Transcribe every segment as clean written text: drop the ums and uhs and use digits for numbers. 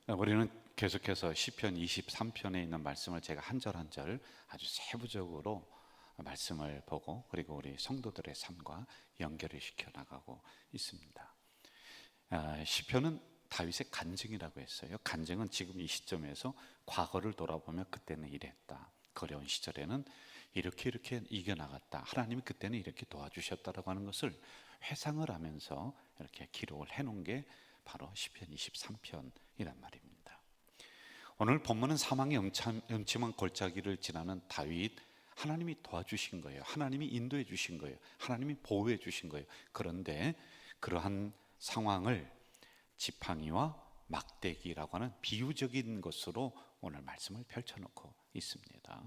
우리는 계속해서 시편 23편에 있는 말씀을 제가 한 절 한 절 아주 세부적으로 말씀을 보고 그리고 우리 성도들의 삶과 연결을 시켜 나가고 있습니다. 시편은 다윗의 간증이라고 했어요. 간증은 지금 이 시점에서 과거를 돌아보면 그때는 이랬다, 그 어려운 시절에는 이렇게 이겨나갔다, 하나님이 그때는 이렇게 도와주셨다라고 하는 것을 회상을 하면서 이렇게 기록을 해놓은 게 바로 시편 23편이란 말입니다. 오늘 본문은 사망의 음침한 골짜기를 지나는 다윗, 하나님이 도와주신 거예요. 하나님이 인도해 주신 거예요. 하나님이 보호해 주신 거예요. 그런데 그러한 상황을 지팡이와 막대기라고 하는 비유적인 것으로 오늘 말씀을 펼쳐놓고 있습니다.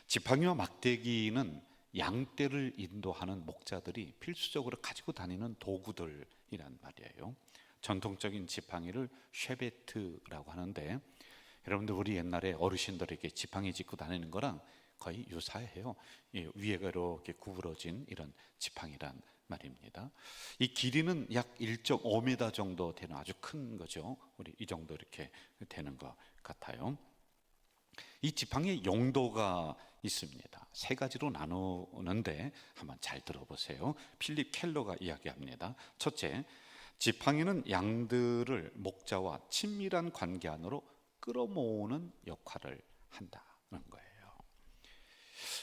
지팡이와 막대기는 양떼를 인도하는 목자들이 필수적으로 가지고 다니는 도구들이란 말이에요. 전통적인 지팡이를 쉐베트라고 하는데, 여러분들 우리 옛날에 어르신들에게 지팡이 짚고 다니는 거랑 거의 유사해요. 위에가 이렇게 구부러진 이런 지팡이란 말입니다. 이 길이는 약 1.5m 정도 되는 아주 큰 거죠. 우리 이 정도 이렇게 되는 것 같아요. 이 지팡이의 용도가 있습니다. 세 가지로 나누는데 한번 잘 들어보세요. 필립 켈러가 이야기합니다. 첫째, 지팡이는 양들을 목자와 친밀한 관계 안으로 끌어모으는 역할을 한다는 거예요.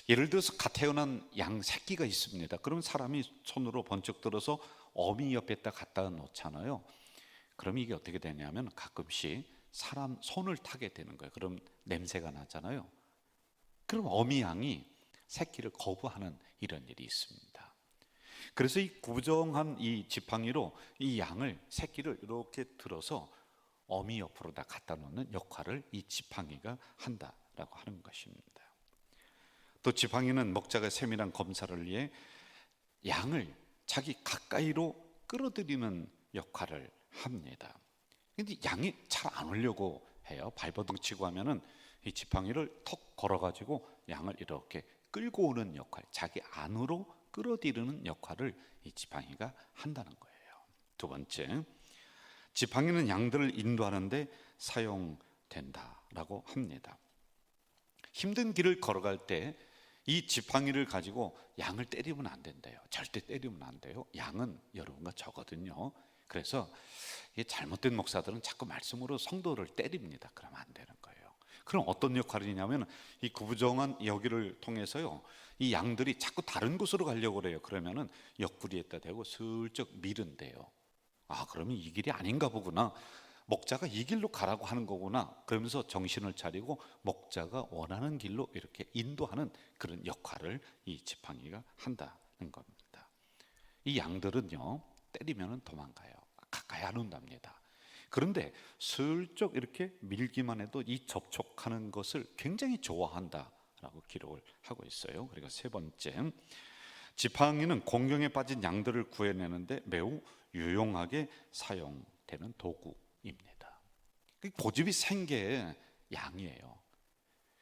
예를 들어서 갓 태어난 양 새끼가 있습니다. 그럼 사람이 손으로 번쩍 들어서 어미 옆에다 갖다 놓잖아요. 그럼 이게 어떻게 되냐면 가끔씩 사람 손을 타게 되는 거예요. 그럼 냄새가 나잖아요. 그럼 어미 양이 새끼를 거부하는 이런 일이 있습니다. 그래서 이 구부정한 이 지팡이로 이 양을, 새끼를 이렇게 들어서 어미 옆으로다 갖다 놓는 역할을 이 지팡이가 한다라고 하는 것입니다. 또 지팡이는 목자가 세밀한 검사를 위해 양을 자기 가까이로 끌어들이는 역할을 합니다. 근데 양이 잘 안 오려고 해요. 발버둥 치고 하면은 이 지팡이를 턱 걸어가지고 양을 이렇게 끌고 오는 역할, 자기 안으로 끌어들이는 역할을 이 지팡이가 한다는 거예요. 두 번째, 지팡이는 양들을 인도하는데 사용된다라고 합니다. 힘든 길을 걸어갈 때 이 지팡이를 가지고 양을 때리면 안 된대요. 절대 때리면 안 돼요. 양은 여러분과 저거든요. 그래서 이 잘못된 목사들은 자꾸 말씀으로 성도를 때립니다. 그러면 안 되는 거예요. 그럼 어떤 역할이냐면 이 구부정한 여기를 통해서요, 이 양들이 자꾸 다른 곳으로 가려고 그래요. 그러면은 옆구리에다 대고 슬쩍 밀은대요. 아, 그러면 이 길이 아닌가 보구나. 목자가 이 길로 가라고 하는 거구나. 그러면서 정신을 차리고 목자가 원하는 길로 이렇게 인도하는 그런 역할을 이 지팡이가 한다는 겁니다. 이 양들은요, 때리면 도망가요. 가까이 안 온답니다. 그런데 슬쩍 이렇게 밀기만 해도 이 접촉하는 것을 굉장히 좋아한다라고 기록을 하고 있어요. 그리고 세 번째, 지팡이는 공경에 빠진 양들을 구해내는데 매우 유용하게 사용되는 도구입니다. 고집이 센 게 양이에요.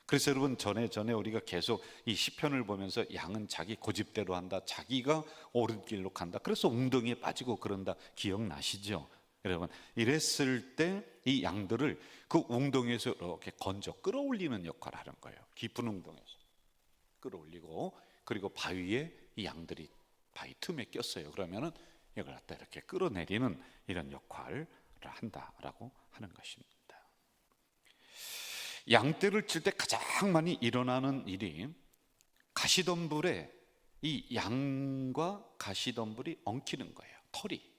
그래서 여러분 전에 우리가 계속 이 시편을 보면서 양은 자기 고집대로 한다, 자기가 옳은 길로 간다, 그래서 웅덩이에 빠지고 그런다, 기억나시죠? 여러분, 이랬을 때 이 양들을 그 웅덩이에서 이렇게 건져 끌어올리는 역할을 하는 거예요. 깊은 웅덩이에서 끌어올리고, 그리고 바위에 이 양들이 바위 틈에 꼈어요. 그러면은 이걸 갖다 이렇게 끌어내리는 이런 역할을 한다라고 하는 것입니다. 양떼를 칠 때 가장 많이 일어나는 일이 가시덤불에 이 양과 가시덤불이 엉키는 거예요. 털이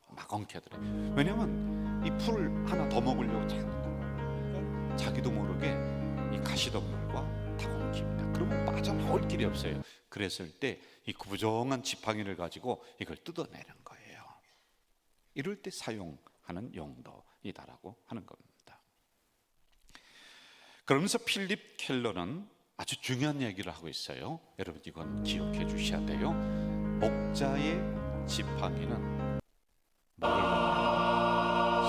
막 엉켜들어요. 왜냐하면 이 풀을 하나 더 먹으려고 그러니까 자기도 모르게 이 가시덤불과 다 엉킵니다. 그러면 빠져나올 길이 없어요. 그랬을 때 이 구부정한 지팡이를 가지고 이걸 뜯어내는 거예요. 이럴 때 사용하는 용도이다라고 하는 겁니다. 그러면서 필립 켈러는 아주 중요한 얘기를 하고 있어요. 여러분 이건 기억해 주셔야 돼요. 목자의 지팡이는 뭐를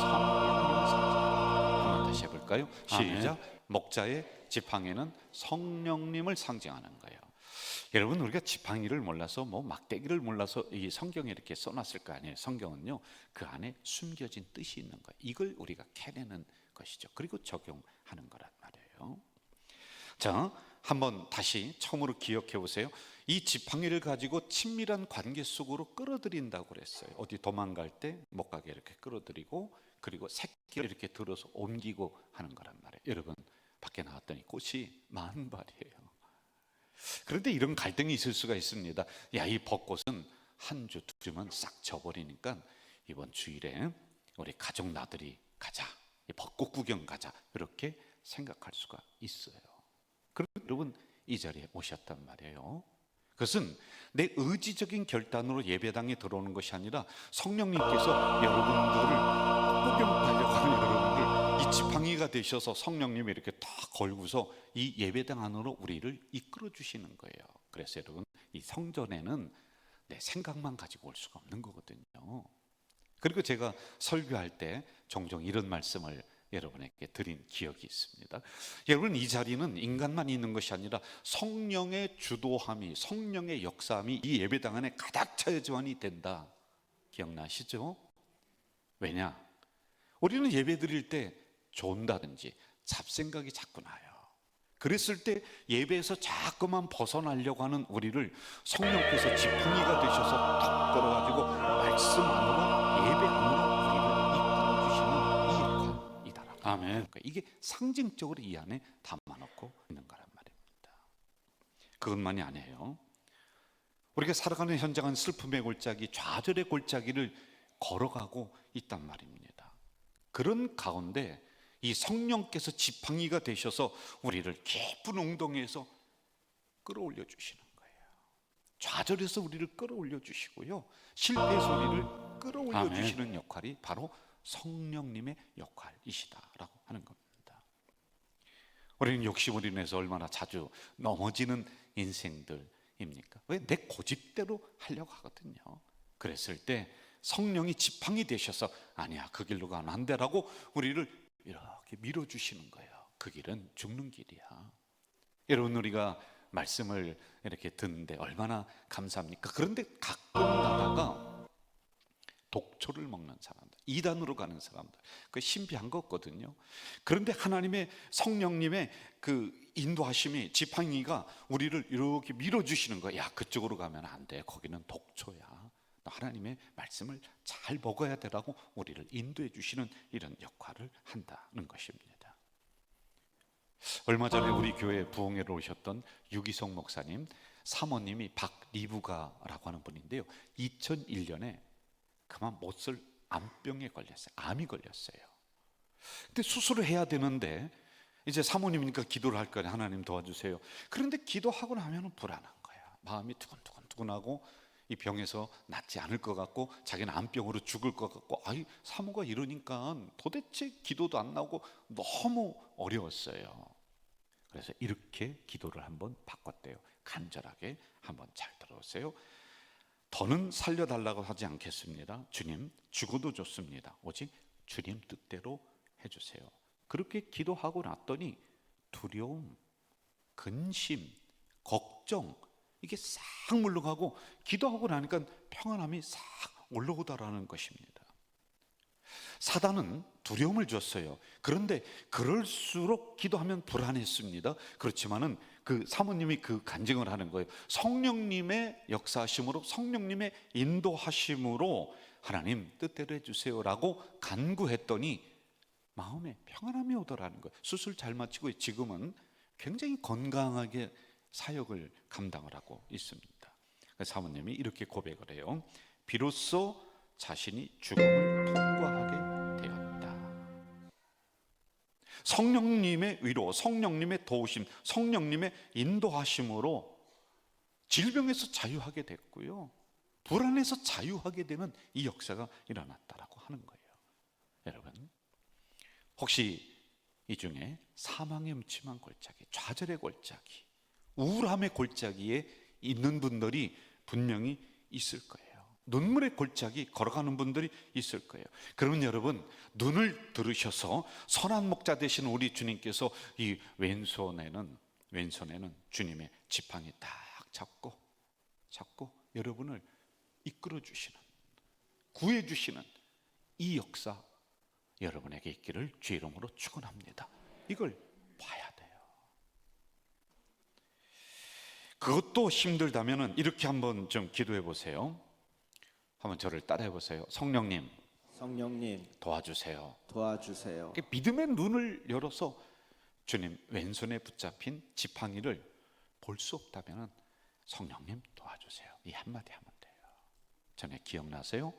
성령님을 상징합니다. 한번 다시 해볼까요? 시작. 목자의 지팡이는 성령님을 상징하는 거예요. 여러분, 우리가 지팡이를 몰라서 뭐 막대기를 몰라서 이 성경에 이렇게 써놨을 거 아니에요. 성경은요, 그 안에 숨겨진 뜻이 있는 거예요. 이걸 우리가 캐내는 것이죠. 그리고 적용하는 거란 말이에요. 자, 한번 다시 처음으로 기억해 보세요. 이 지팡이를 가지고 친밀한 관계 속으로 끌어들인다고 그랬어요. 어디 도망갈 때 못 가게 이렇게 끌어들이고, 그리고 새끼를 이렇게 들어서 옮기고 하는 거란 말이에요. 여러분, 밖에 나왔더니 꽃이 만발이에요. 그런데 이런 갈등이 있을 수가 있습니다. 야, 이 벚꽃은 한 주, 두 주면 싹 져버리니까 이번 주일에 우리 가족 나들이 가자, 이 벚꽃 구경 가자, 이렇게 생각할 수가 있어요. 그럼 여러분, 이 자리에 오셨단 말이에요. 그것은 내 의지적인 결단으로 예배당에 들어오는 것이 아니라 성령님께서 여러분들을 구경 가려고 하는 여러분들, 이 지팡이가 되셔서 성령님이 이렇게 딱 걸고서 이 예배당 안으로 우리를 이끌어 주시는 거예요. 그래서 여러분, 이 성전에는 내 생각만 가지고 올 수가 없는 거거든요. 그리고 제가 설교할 때 종종 이런 말씀을 여러분에게 드린 기억이 있습니다. 여러분, 이 자리는 인간만 있는 것이 아니라 성령의 주도함이, 성령의 역사함이 이 예배당 안에 가득 차야지만이 된다. 기억나시죠? 왜냐? 우리는 예배 드릴 때 존다든지 잡생각이 자꾸 나요. 그랬을 때 예배에서 자꾸만 벗어나려고 하는 우리를 성령께서 지팡이가 되셔서 탁 걸어가지고 말씀 안으로, 예배 안으로 아멘. 그러니까 이게 상징적으로 이 안에 담아놓고 있는 거란 말입니다. 그것만이 아니에요. 우리가 살아가는 현장은 슬픔의 골짜기, 좌절의 골짜기를 걸어가고 있단 말입니다. 그런 가운데 이 성령께서 지팡이가 되셔서 우리를 깊은 웅덩이에서 끌어올려 주시는 거예요. 좌절에서 우리를 끌어올려 주시고요, 실패에서 우리를 끌어올려 주시는 역할이 바로 성령님의 역할이시다라고 하는 겁니다. 우리는 욕심으로 인해서 얼마나 자주 넘어지는 인생들입니까? 왜? 내 고집대로 하려고 하거든요. 그랬을 때 성령이 지팡이 되셔서 아니야, 그 길로 가면 안 돼라고 우리를 이렇게 밀어주시는 거예요. 그 길은 죽는 길이야. 여러분, 우리가 말씀을 이렇게 듣는데 얼마나 감사합니까? 그런데 가끔 가다가 독초를 먹는 사람들, 이단으로 가는 사람들, 그 신비한 거거든요. 그런데 하나님의 성령님의 그 인도하심이, 지팡이가 우리를 이렇게 밀어주시는 거야. 야, 그쪽으로 가면 안 돼, 거기는 독초야. 하나님의 말씀을 잘 먹어야 되라고 우리를 인도해 주시는 이런 역할을 한다는 것입니다. 얼마 전에 우리 교회 부흥회로 오셨던 유기성 목사님 사모님이 박리부가라고 하는 분인데요, 2001년에 그만 못 쓸 암병에 걸렸어요. 암이 걸렸어요. 근데 수술을 해야 되는데 이제 사모님이니까 기도를 할 거예요. 하나님 도와주세요. 그런데 기도하고 나면 불안한 거야. 마음이 두근두근두근하고 이 병에서 낫지 않을 것 같고 자기는 암병으로 죽을 것 같고, 아이 사모가 이러니까 도대체 기도도 안 나오고 너무 어려웠어요. 그래서 이렇게 기도를 한번 바꿨대요. 간절하게 한번 잘 들어보세요. 더는 살려달라고 하지 않겠습니다. 주님, 죽어도 좋습니다. 오직 주님 뜻대로 해주세요. 그렇게 기도하고 났더니 두려움, 근심, 걱정, 이게 싹 물러가고 기도하고 나니까 평안함이 싹 올라오다라는 것입니다. 사단은 두려움을 줬어요. 그런데 그럴수록 기도하면 불안했습니다. 그렇지만은 그 사모님이 그 간증을 하는 거예요. 성령님의 역사하심으로, 성령님의 인도하심으로 하나님 뜻대로 해주세요라고 간구했더니 마음에 평안함이 오더라는 거예요. 수술 잘 마치고 지금은 굉장히 건강하게 사역을 감당을 하고 있습니다. 사모님이 이렇게 고백을 해요. 비로소 자신이 죽음을 통과하게 되었다. 성령님의 위로, 성령님의 도우심, 성령님의 인도하심으로 질병에서 자유하게 됐고요, 불안에서 자유하게 되는 이 역사가 일어났다라고 하는 거예요. 여러분, 혹시 이 중에 사망의 음침한 골짜기, 좌절의 골짜기, 우울함의 골짜기에 있는 분들이 분명히 있을 거예요. 눈물의 골짜기 걸어가는 분들이 있을 거예요. 그러면 여러분, 눈을 들으셔서 선한 목자 되신 우리 주님께서 이 왼손에는 주님의 지팡이 딱 잡고 여러분을 이끌어 주시는, 구해 주시는 이 역사 여러분에게 있기를 주의 이름으로 축원합니다. 이걸 봐야 돼요. 그것도 힘들다면은 이렇게 한번 좀 기도해 보세요. 한번 저를 따라해 보세요. 성령님 도와주세요. 믿음의 눈을 열어서 주님 왼손에 붙잡힌 지팡이를 볼 수 없다면 성령님 도와주세요. 이 한마디 하면 돼요. 전에 기억나세요?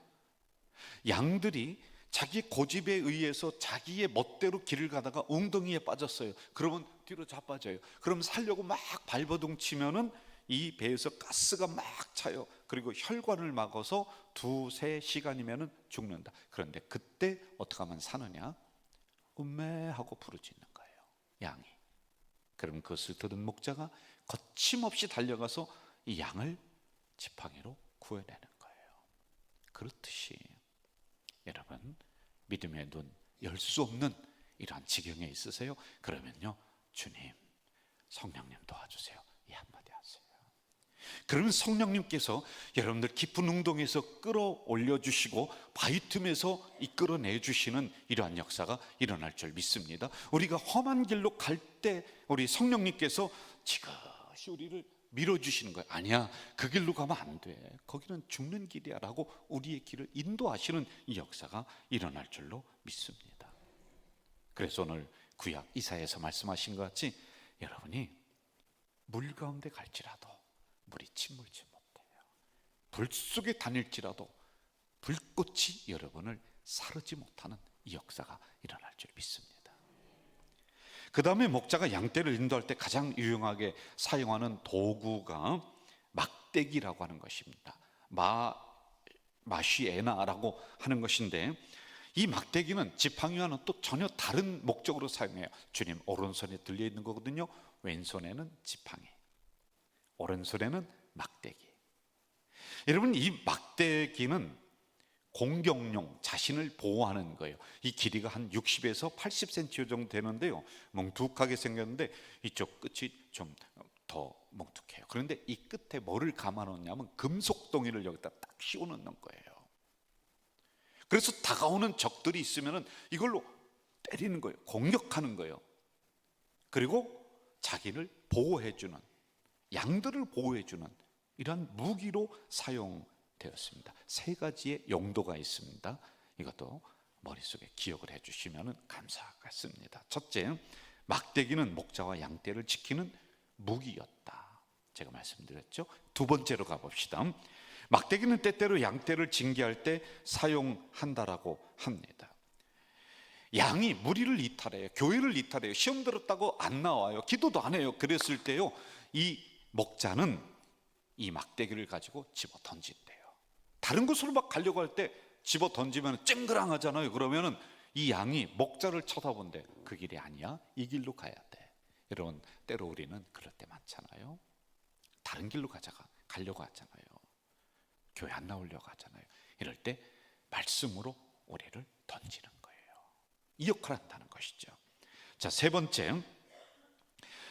양들이 자기 고집에 의해서 자기의 멋대로 길을 가다가 웅덩이에 빠졌어요. 그러면 뒤로 자빠져요. 그럼 살려고 막 발버둥 치면은 이 배에서 가스가 막 차요. 그리고 혈관을 막아서 2-3시간이면 죽는다. 그런데 그때 어떻게 하면 사느냐? 음메하고 부르짖는 거예요, 양이. 그럼 그것을 들은 목자가 거침없이 달려가서 이 양을 지팡이로 구해내는 거예요. 그렇듯이 여러분 믿음의 눈 열 수 없는 이러한 지경에 있으세요? 그러면요, 주님 성령님 도와주세요, 이 한마디 하세요. 그러면 성령님께서 여러분들 깊은 웅덩이에서 끌어올려 주시고 바위 틈에서 이끌어내 주시는 이러한 역사가 일어날 줄 믿습니다. 우리가 험한 길로 갈 때 우리 성령님께서 지그시 우리를 밀어주시는 거예요. 아니야, 그 길로 가면 안 돼, 거기는 죽는 길이야 라고 우리의 길을 인도하시는 이 역사가 일어날 줄로 믿습니다. 그래서 오늘 구약 이사야에서 말씀하신 것 같이 여러분이 물 가운데 갈지라도 물이 침몰치 못해요. 불 속에 다닐지라도 불꽃이 여러분을 사르지 못하는 이 역사가 일어날 줄 믿습니다. 그 다음에 목자가 양떼를 인도할 때 가장 유용하게 사용하는 도구가 막대기라고 하는 것입니다. 마시에나라고 하는 것인데, 이 막대기는 지팡이와는 또 전혀 다른 목적으로 사용해요. 주님 오른손에 들려있는 거거든요. 왼손에는 지팡이, 오른손에는 막대기. 여러분 이 막대기는 공격용, 자신을 보호하는 거예요. 이 길이가 한 60에서 80cm 정도 되는데요, 뭉툭하게 생겼는데 이쪽 끝이 좀 더 뭉툭해요. 그런데 이 끝에 뭐를 감아 놓냐면 금속덩이를 여기다 딱 씌워 놓는 거예요. 그래서 다가오는 적들이 있으면 이걸로 때리는 거예요. 공격하는 거예요. 그리고 자기를 보호해주는, 양들을 보호해주는 이런 무기로 사용되었습니다. 3가지의 용도가 있습니다. 이것도 머릿속에 기억을 해주시면 감사하겠습니다. 첫째, 막대기는 목자와 양떼를 지키는 무기였다, 제가 말씀드렸죠. 2번째로 가봅시다. 막대기는 때때로 양떼를 징계할 때 사용한다라고 합니다. 양이 무리를 이탈해요, 교회를 이탈해요, 시험 들었다고 안 나와요, 기도도 안 해요. 그랬을 때요, 이 목자는 이 막대기를 가지고 집어 던진대요. 다른 곳으로 막 가려고 할 때 집어 던지면 쨍그랑하잖아요. 그러면은 이 양이 목자를 쳐다본대. 그 길이 아니야, 이 길로 가야 돼. 여러분 때로 우리는 그럴 때 많잖아요. 다른 길로 가려고 하잖아요. 교회 안 나오려고 하잖아요. 이럴 때 말씀으로 우리를 던지는 거예요. 이 역할을 한다는 것이죠. 자, 3번째,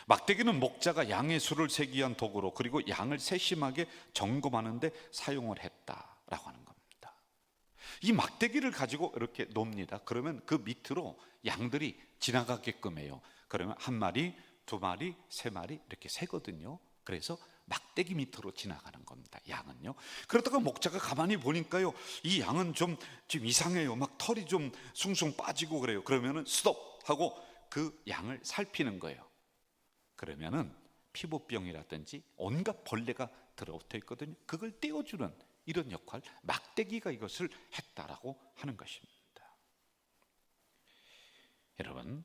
막대기는 목자가 양의 수를 세기 위한 도구로, 그리고 양을 세심하게 점검하는 데 사용을 했다라고 하는 겁니다. 이 막대기를 가지고 이렇게 놉니다. 그러면 그 밑으로 양들이 지나가게끔 해요. 그러면 1마리, 2마리, 3마리 이렇게 세거든요. 그래서 막대기 밑으로 지나가는 겁니다, 양은요. 그러다가 목자가 가만히 보니까요, 이 양은 좀 이상해요. 막 털이 좀 숭숭 빠지고 그래요. 그러면은 스톱 하고 그 양을 살피는 거예요. 그러면은 피부병이라든지 온갖 벌레가 들어붙어 있거든요. 그걸 떼어주는 이런 역할, 막대기가 이것을 했다라고 하는 것입니다. 여러분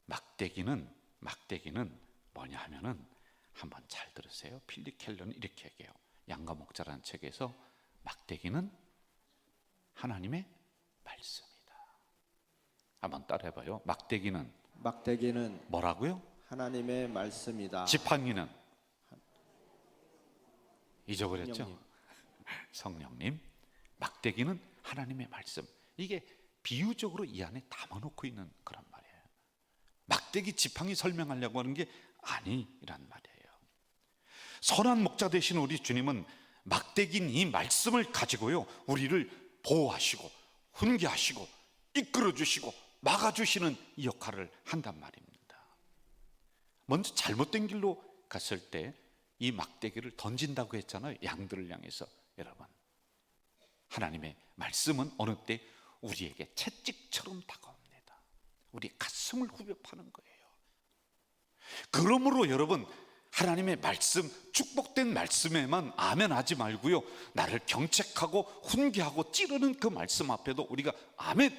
막대기는 뭐냐 하면은, 한번 잘 들으세요. 필립 켈러는 이렇게 얘기해요. 양과 목자라는 책에서 막대기는 하나님의 말씀이다. 한번 따라해봐요. 막대기는 뭐라고요? 하나님의 말씀이다. 지팡이는 잊어버렸죠? 성령님. 막대기는 하나님의 말씀. 이게 비유적으로 이 안에 담아놓고 있는 그런 말이에요. 막대기 지팡이 설명하려고 하는 게 아니란 말이에요. 선한 목자 되신 우리 주님은 막대기인 이 말씀을 가지고요, 우리를 보호하시고 훈계하시고 이끌어주시고 막아주시는 이 역할을 한단 말입니다. 먼저 잘못된 길로 갔을 때 이 막대기를 던진다고 했잖아요, 양들을 향해서. 여러분, 하나님의 말씀은 어느 때 우리에게 채찍처럼 다가옵니다. 우리 가슴을 후벼 파는 거예요. 그러므로 여러분, 하나님의 말씀, 축복된 말씀에만 아멘 하지 말고요, 나를 경책하고 훈계하고 찌르는 그 말씀 앞에도 우리가 아멘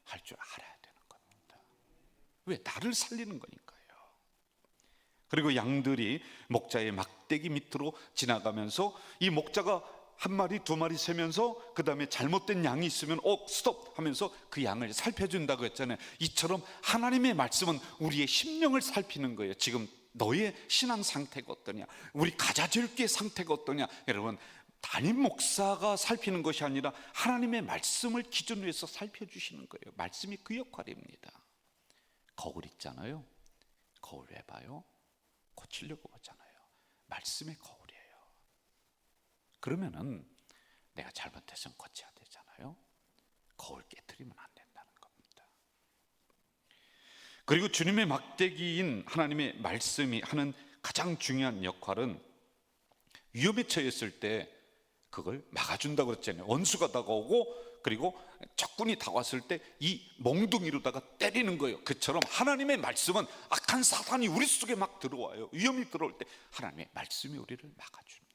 할 줄 알아야 되는 겁니다. 왜? 나를 살리는 거니까요. 그리고 양들이 목자의 막대기 밑으로 지나가면서 이 목자가 한 마리 두 마리 세면서 그 다음에 잘못된 양이 있으면 스톱 하면서 그 양을 살펴준다고 했잖아요. 이처럼 하나님의 말씀은 우리의 심령을 살피는 거예요. 지금 너의 신앙 상태가 어떠냐, 우리 가자질교의 상태가 어떠냐. 여러분, 담임 목사가 살피는 것이 아니라 하나님의 말씀을 기준으로 해서 살펴주시는 거예요. 말씀이 그 역할입니다. 거울 있잖아요. 거울 왜 봐요? 고치려고 보잖아요. 말씀의 거울이에요. 그러면은 내가 잘못했으면 고쳐야 되잖아요. 거울 깨트리면 안 된다는 겁니다. 그리고 주님의 막대기인 하나님의 말씀이 하는 가장 중요한 역할은 위험에 처했을 때 그걸 막아준다고 그랬잖아요. 원수가 다가오고 그리고 적군이 다가왔을 때 이 몽둥이로다가 때리는 거예요. 그처럼 하나님의 말씀은 악한 사탄이 우리 속에 막 들어와요. 위험이 들어올 때 하나님의 말씀이 우리를 막아줍니다.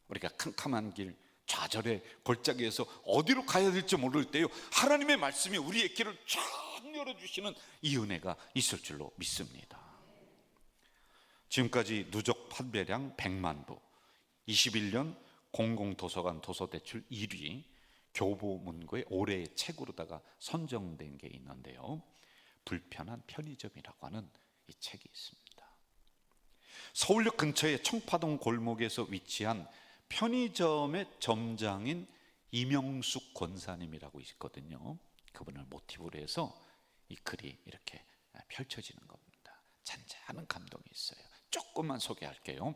우리가 캄캄한 길, 좌절의 골짜기에서 어디로 가야 될지 모를 때요, 하나님의 말씀이 우리의 길을 쫙 열어주시는 이 은혜가 있을 줄로 믿습니다. 지금까지 누적 판매량 100만 부, 21년 공공도서관 도서대출 1위, 교보문고의 올해의 책으로다가 선정된 게 있는데요, 불편한 편의점이라고 하는 이 책이 있습니다. 서울역 근처의 청파동 골목에서 위치한 편의점의 점장인 이명숙 권사님이라고 있거든요. 그분을 모티브로 해서 이 글이 이렇게 펼쳐지는 겁니다. 잔잔한 감동이 있어요. 조금만 소개할게요.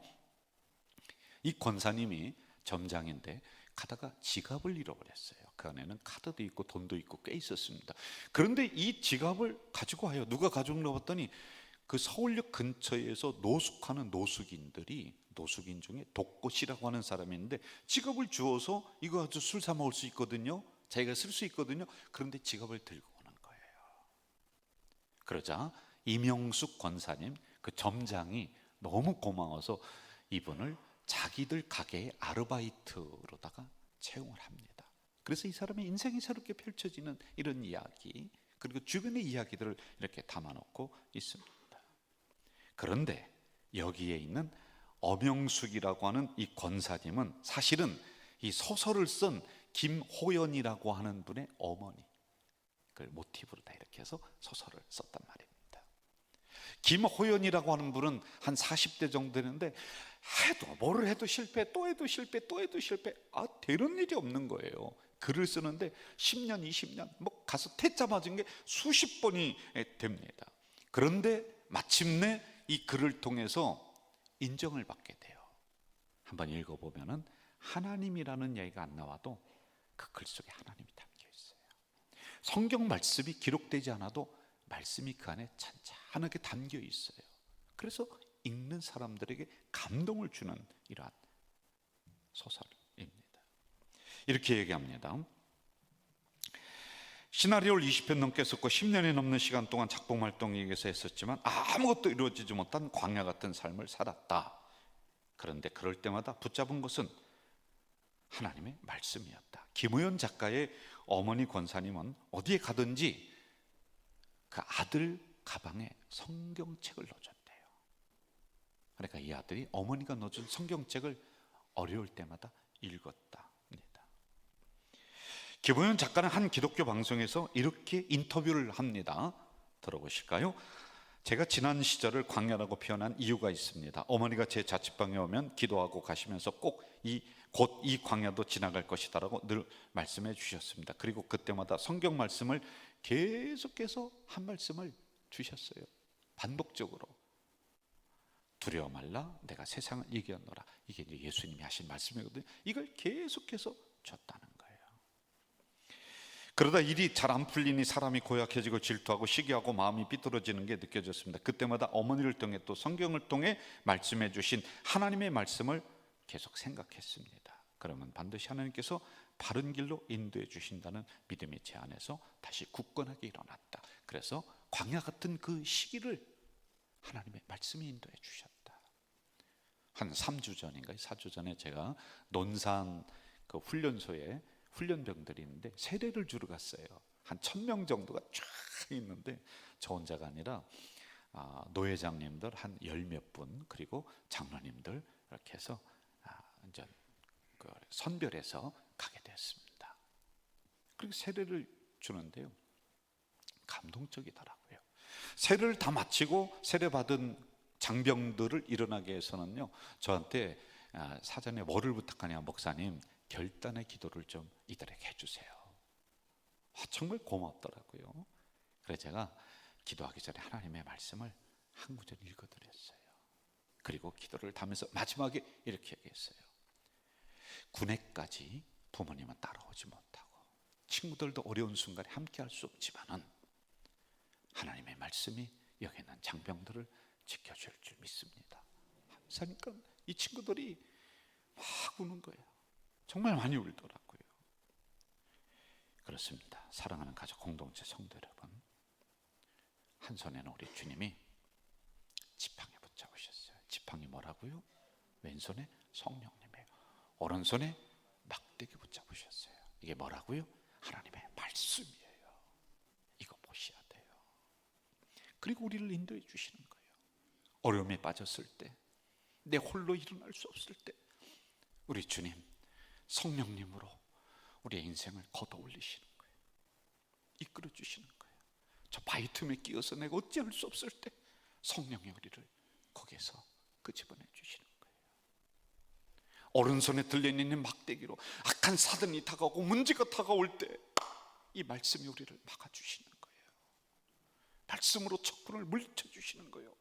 이 권사님이 점장인데 가다가 지갑을 잃어버렸어요. 그 안에는 카드도 있고 돈도 있고 꽤 있었습니다. 그런데 이 지갑을 가지고 와요. 누가 가져오나 봤더니 그 서울역 근처에서 노숙하는 노숙인들이, 노숙인 중에 독꽃이라고 하는 사람이 있는데 지갑을 주어서 이거 가지고 술 사 먹을 수 있거든요. 자기가 쓸 수 있거든요. 그런데 지갑을 들고 오는 거예요. 그러자 이명숙 권사님, 그 점장이 너무 고마워서 이분을 자기들 가게의 아르바이트로다가 채용을 합니다. 그래서 이 사람의 인생이 새롭게 펼쳐지는 이런 이야기, 그리고 주변의 이야기들을 이렇게 담아놓고 있습니다. 그런데 여기에 있는 엄영숙이라고 하는 이 권사님은 사실은 이 소설을 쓴 김호연이라고 하는 분의 어머니, 그걸 모티브로 다 이렇게 해서 소설을 썼단 말입니다. 김호연이라고 하는 분은 한 40대 정도 되는데 해도 뭐를 해도 실패, 또 해도 실패, 또 해도 실패, 되는 일이 없는 거예요. 글을 쓰는데 10년, 20년 뭐 가서 퇴짜 맞은 게 수십 번이 됩니다. 그런데 마침내 이 글을 통해서 인정을 받게 돼요. 한번 읽어보면은 하나님이라는 얘기가 안 나와도 그 글 속에 하나님이 담겨 있어요. 성경 말씀이 기록되지 않아도 말씀이 그 안에 찬찬하게 담겨 있어요. 그래서 읽는 사람들에게 감동을 주는 이러한 소설입니다. 이렇게 얘기합니다. 시나리오를 20편 넘게 썼고 10년이 넘는 시간 동안 작품 활동에서 했었지만 아무것도 이루어지지 못한 광야 같은 삶을 살았다. 그런데 그럴 때마다 붙잡은 것은 하나님의 말씀이었다. 김우연 작가의 어머니 권사님은 어디에 가든지 그 아들 가방에 성경책을 넣어줬대요. 그러니까 이 아들이 어머니가 넣어준 성경책을 어려울 때마다 읽었답니다. 김우연 작가는 한 기독교 방송에서 이렇게 인터뷰를 합니다. 들어보실까요? 제가 지난 시절을 광야라고 표현한 이유가 있습니다. 어머니가 제 자취방에 오면 기도하고 가시면서 꼭 곧 이 광야도 지나갈 것이다라고 늘 말씀해 주셨습니다. 그리고 그때마다 성경 말씀을 계속해서 한 말씀을 주셨어요. 반복적으로 두려워 말라 내가 세상을 이겼노라. 이게 이제 예수님이 하신 말씀이거든요. 이걸 계속해서 줬다는 거예요. 그러다 일이 잘 안 풀리니 사람이 고약해지고 질투하고 시기하고 마음이 삐뚤어지는 게 느껴졌습니다. 그때마다 어머니를 통해 또 성경을 통해 말씀해 주신 하나님의 말씀을 계속 생각했습니다. 그러면 반드시 하나님께서 바른 길로 인도해 주신다는 믿음이 제 안에서 다시 굳건하게 일어났다. 그래서 광야 같은 그 시기를 하나님의 말씀이 인도해 주셨다. 한 3주 전인가요? 4주 전에 제가 논산 그 훈련소에 훈련병들이 있는데 세례를 주러 갔어요. 한 1000명 정도가 쫙 있는데 저 혼자가 아니라 노회장님들 한 10몇 분, 그리고 장로님들 이렇게 해서 이제 그 선별해서 가게 됐습니다. 그리고 세례를 주는데요, 감동적이더라고요. 세례를 다 마치고 세례 받은 장병들을 일어나게 해서는요, 저한테 사전에 뭐를 부탁하냐, 목사님 결단의 기도를 좀 이들에게 해주세요. 정말 고맙더라고요. 그래서 제가 기도하기 전에 하나님의 말씀을 한 구절 읽어드렸어요. 그리고 기도를 하면서 마지막에 이렇게 얘기했어요. 군에까지 부모님은 따라오지 못하고 친구들도 어려운 순간에 함께 할 수 없지만은 하나님의 말씀이 여기 있는 장병들을 지켜줄 줄 믿습니다. 하니까 이 친구들이 막 우는 거예요. 정말 많이 울더라고요. 그렇습니다. 사랑하는 가족 공동체 성도 여러분, 한 손에는 우리 주님이 지팡이 붙잡으셨어요. 지팡이 뭐라고요? 왼손에 성령님이에요. 오른손에 막대기 붙잡으셨어요. 이게 뭐라고요? 하나님의 말씀이에요. 이거 보셔야 돼요. 그리고 우리를 인도해 주시는 거예요. 어려움에 빠졌을 때, 내 홀로 일어날 수 없을 때 우리 주님 성령님으로 우리의 인생을 걷어 올리시는 거예요. 이끌어 주시는 거예요. 저 바위 틈에 끼어서 내가 어찌할 수 없을 때 성령이 우리를 거기에서 끄집어내 주시는 거예요. 오른손에 들려있는 막대기로 악한 사단이 다가오고 문제가 다가올 때 이 말씀이 우리를 막아주시는 거예요. 말씀으로 적군을 물리쳐 주시는 거예요.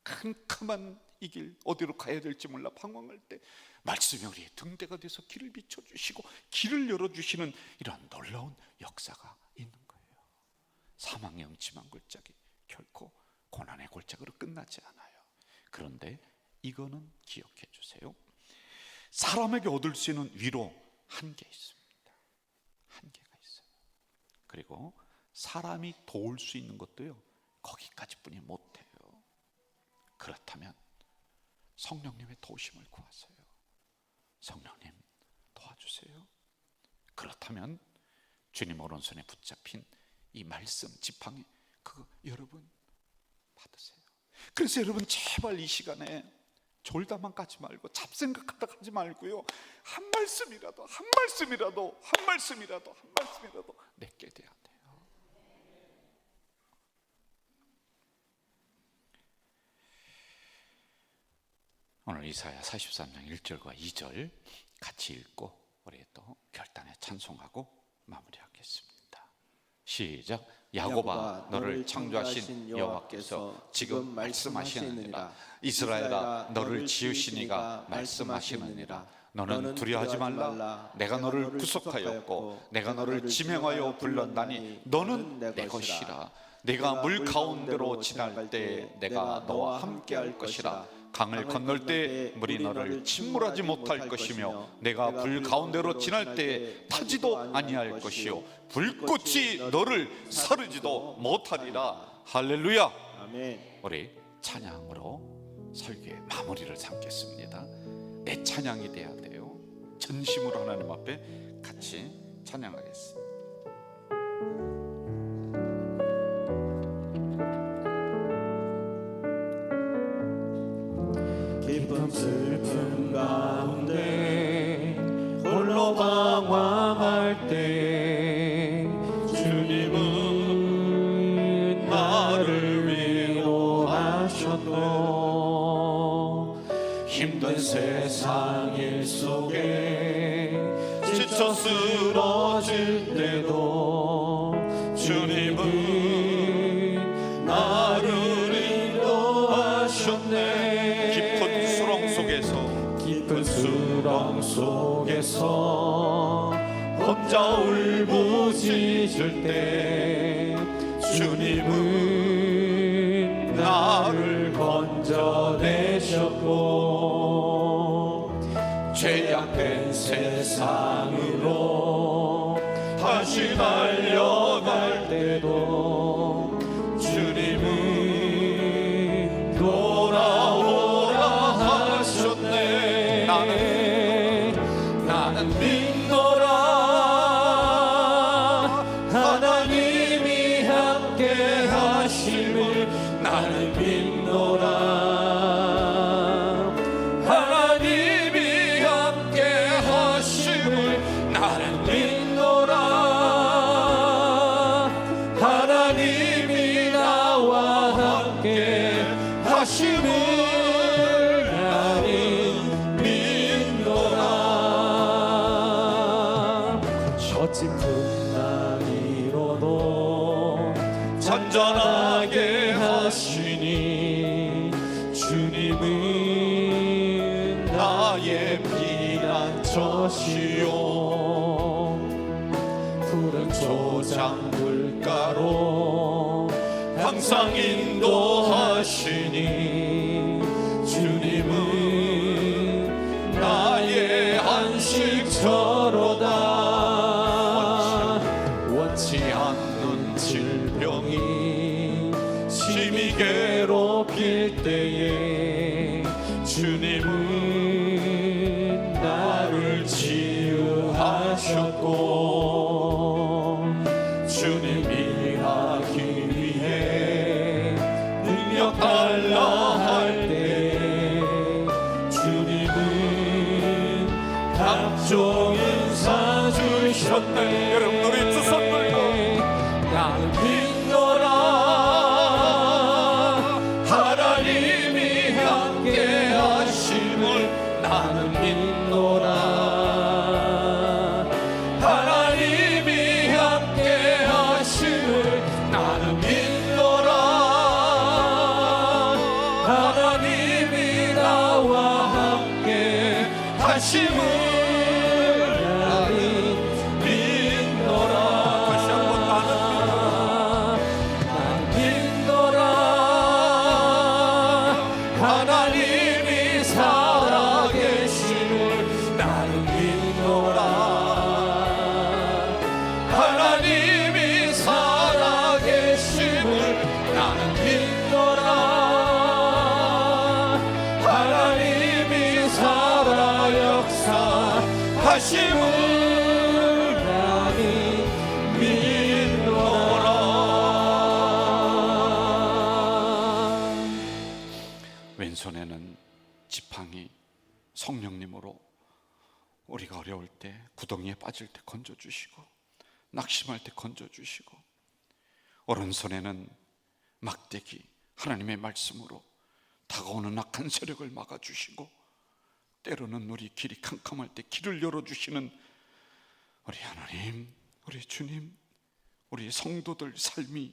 캄캄한 이 길 어디로 가야 될지 몰라 방황할 때 말씀이 우리의 등대가 돼서 길을 비춰주시고 길을 열어주시는 이런 놀라운 역사가 있는 거예요. 사망의 음침한 골짜기 결코 고난의 골짜기로 끝나지 않아요. 그런데 이거는 기억해 주세요. 사람에게 얻을 수 있는 위로 한계 있습니다. 한계가 있어요. 그리고 사람이 도울 수 있는 것도요, 거기까지뿐이 못해요. 그렇다면 성령님의 도우심을 구하세요. 성령님 도와주세요. 그렇다면 주님 오른손에 붙잡힌 이 말씀 지팡이, 그거 여러분 받으세요. 그래서 여러분 제발 이 시간에 졸다만 가지 말고 잡생각하다 가지 말고요, 한 말씀이라도 내게 돼야 돼요. 오늘 이사야 43장 1절과 2절 같이 읽고 우리 또 결단에 찬송하고 마무리하겠습니다. 시작. 야곱아 너를 창조하신 여호와께서 지금 말씀하시느니라. 이스라엘아 너를 지으신 이가 말씀하시느니라. 너는 두려워하지 말라. 내가 너를 구속하였고 내가 너를 지명하여 불렀나니 너는 내 것이라. 내가 물 가운데로 지날 때 내가 너와 함께 할 것이라. 강을 건널 때 물이 너를 침몰하지 못할 것이며 내가 불 가운데로 지날 때 타지도 아니할 것이요 불꽃이 너를 사르지도 못하리라. 할렐루야. 아멘. 우리 찬양으로 설교의 마무리를 삼겠습니다. 내 찬양이 돼야 돼요. 전심으로 하나님 앞에 같이 찬양하겠습니다. 깊은 슬픔 가운데 홀로 방황할 때 주님은 나를 위로하셨고 힘든 세상 일 속에 지쳐 쓰러질 때도 주님은 나를 인도하셨네. 서서 혼자 울부짖을 때 주님은 나를 건져내셨고 죄악된 세상으로 다시 달려갈 때도 주님은 돌아오라 하셨네. 나는 믿노라 하나님이 함께 하심을. 나는 믿노라 하나님이 함께 하심을. 나는 믿노라 하나님이 나와 함께 하심을. 나는 믿노라. 거친 풍랑이로도 잔잔하게 하시니 주님은 나의 피난처시요 푸른 초장 물가로 항상 인도하시니 주님은 나의 안식처로다. 원치 않는 질병이 심히 괴롭힐 때에 주님은 나를 치유하셨고 주님 일하기 위해 능력 달라 할 때 주님은 각종 인사 주셨네. 여러분 우리 두 손 들고 나는 믿노라 하나님이 함께 하심을. 나는 믿노라 하나님이 함께 하심을. 나는 믿노라 하나님이 나와 함께 하심을. 나는 믿노라. 다시 한번 나는 믿노라 하나님이 살아계심을. 나는 믿노라 하나님이 살아계심을. 나는 믿노라 하나님이 살아 역사하심을. 나는 믿노라. 왼손에는 지팡이, 성령님으로 우리가 어려울 때, 구덩이에 빠질 때 건져주시고, 낙심할 때 건져주시고, 오른손에는 막대기, 하나님의 말씀으로 다가오는 악한 세력을 막아주시고, 때로는 우리 길이 캄캄할 때 길을 열어주시는 우리 하나님, 우리 주님, 우리 성도들 삶이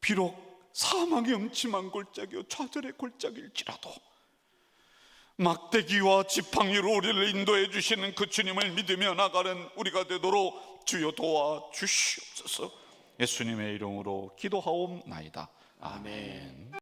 비록 사망의 음침한 골짜기요 좌절의 골짜기일지라도 막대기와 지팡이로 우리를 인도해 주시는 그 주님을 믿으며 나가는 우리가 되도록 주여 도와주시옵소서. 예수님의 이름으로 기도하옵나이다. 아멘.